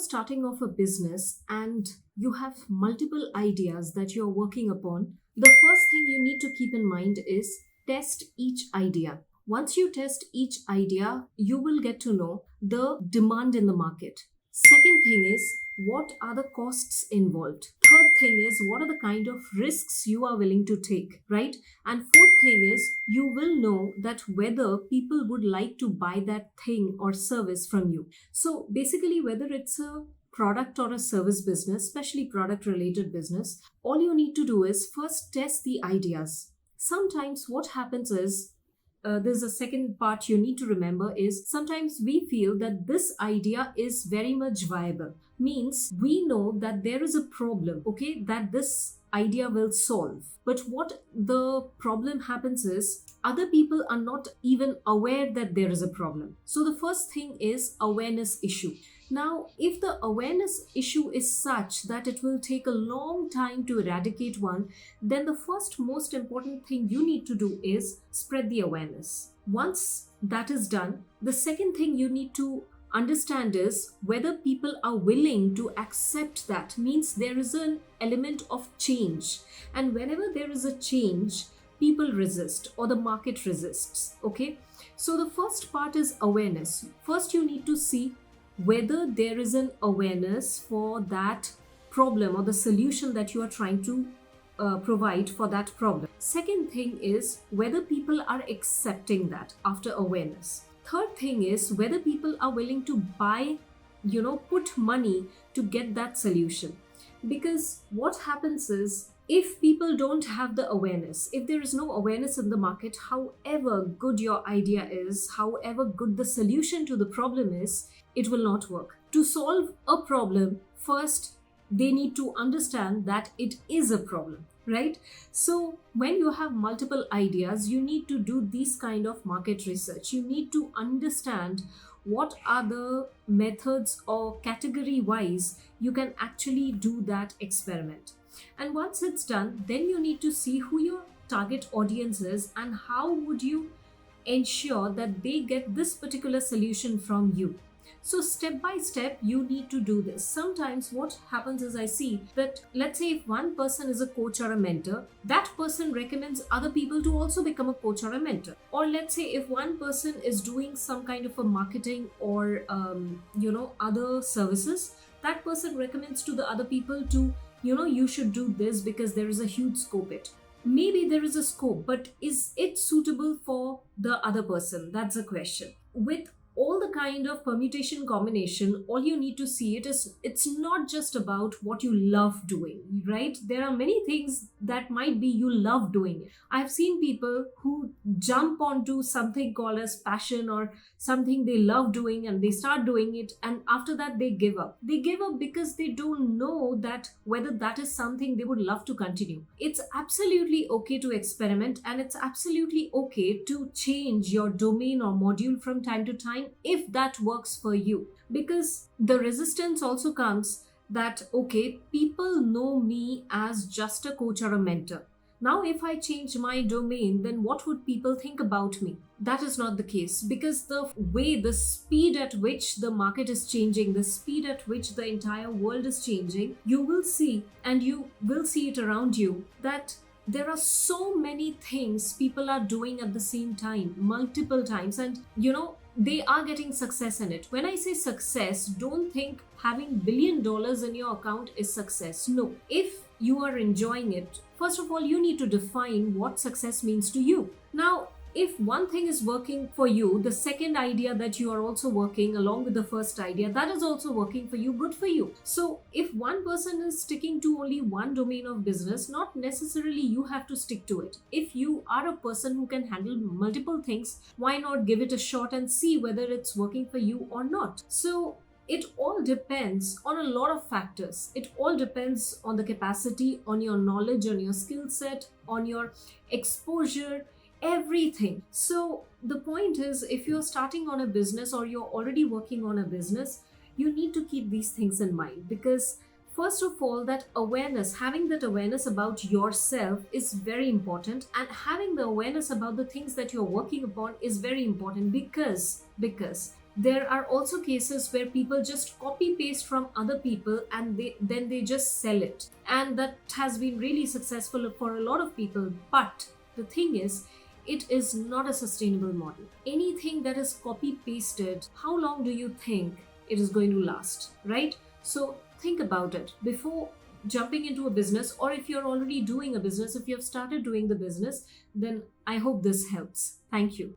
starting off a business and you have multiple ideas that you're working upon, the first thing you need to keep in mind is test each idea. Once you test each idea, you will get to know the demand in the market. Second thing is, what are the costs involved? Third thing is, what are the kind of risks you are willing to take, right? And fourth thing is, you will know that whether people would like to buy that thing or service from you. So basically, whether it's a product or a service business, especially product related business, all you need to do is first test the ideas. Sometimes what happens is, there's a second part you need to remember is sometimes we feel that this idea is very much viable. Means we know that there is a problem, okay, that this idea will solve. But what the problem happens is other people are not even aware that there is a problem. So the first thing is awareness issue. Now, if the awareness issue is such that it will take a long time to eradicate one, then the first most important thing you need to do is spread the awareness. Once that is done, the second thing you need to understand is whether people are willing to accept that. Means there is an element of change. And whenever there is a change, people resist or the market resists. Okay. So the first part is awareness. First, you need to see whether there is an awareness for that problem or the solution that you are trying to provide for that problem. Second thing is whether people are accepting that after awareness. Third thing is whether people are willing to buy, put money to get that solution. Because what happens is, if people don't have the awareness, if there is no awareness in the market, however good your idea is, however good the solution to the problem is, it will not work. To solve a problem, first, they need to understand that it is a problem, right? So when you have multiple ideas, you need to do this kind of market research. You need to understand what are the methods or category wise you can actually do that experiment. And once it's done, then you need to see who your target audience is and how would you ensure that they get this particular solution from you. So step by step, you need to do this. Sometimes what happens is I see that, let's say if one person is a coach or a mentor, that person recommends other people to also become a coach or a mentor. Or let's say if one person is doing some kind of a marketing or, other services, that person recommends to the other people to, you should do this because there is a huge scope it. Maybe there is a scope, but is it suitable for the other person? That's the question. With all the kind of permutation combination, all you need to see it's not just about what you love doing, right? There are many things that might be you love doing. I've seen people who jump onto something called as passion or something they love doing and they start doing it, and after that they give up. They give up because they don't know that whether that is something they would love to continue. It's absolutely okay to experiment, and it's absolutely okay to change your domain or module from time to time if that works for you. Because the resistance also comes that, okay, people know me as just a coach or a mentor. Now, if I change my domain, then what would people think about me? That is not the case, because the speed at which the market is changing, the speed at which the entire world is changing, you will see, and you will see it around you, that there are so many things people are doing at the same time, multiple times, and they are getting success in it. When I say success, don't think having $1 billion in your account is success. No. If you are enjoying it, first of all, you need to define what success means to you. Now, if one thing is working for you, the second idea that you are also working along with the first idea, that is also working for you, good for you. So if one person is sticking to only one domain of business, not necessarily you have to stick to it. If you are a person who can handle multiple things, why not give it a shot and see whether it's working for you or not? So it all depends on a lot of factors. It all depends on the capacity, on your knowledge, on your skill set, on your exposure, everything. So the point is, if you're starting on a business or you're already working on a business, you need to keep these things in mind, because first of all, that awareness, having that awareness about yourself is very important, and having the awareness about the things that you're working upon is very important, because There are also cases where people just copy paste from other people and then they just sell it. And that has been really successful for a lot of people. But the thing is, it is not a sustainable model. Anything that is copy pasted, how long do you think it is going to last, right? So think about it before jumping into a business, or if you're already doing a business, if you have started doing the business, then I hope this helps. Thank you.